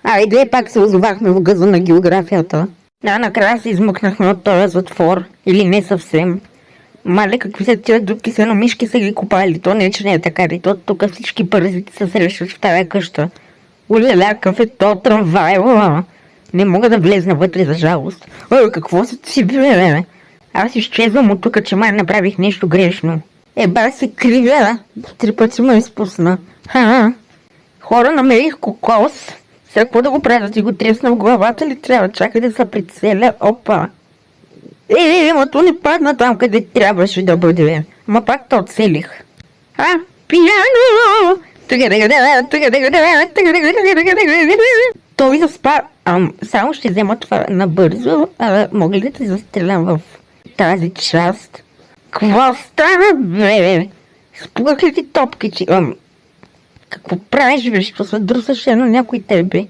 Айде, пак се озовахме в газа на географията. Да, накрая се измъкнахме от този затвор. Или не съвсем. Мале, какви са тия дупки, се на мишки са ги купали. То не, че не е така. То тук всички паразити се срещат в тази къща. Уляля, какъв е то трамвай, не мога да влезна вътре, за жалост. Какво се си бе? Аз изчезвам от тук, че май направих нещо грешно. Еба се кривя. 3 пъти ме изпусна. Хора, намерих кокос. Сега какво да го правя? Да ти го тресна в главата ли трябва? Чакай да се прицеля. Опа. Ма то не падна там, къде трябваше да бъде. Ма пак то целих. Пияно! Той заспа. Само ще взема това набързо. Мога ли да те застрелям в тази част? Какво стана, бе? Спугах ли ти топки, че... Какво правиш, бе? Що се друсаш на някой тебе?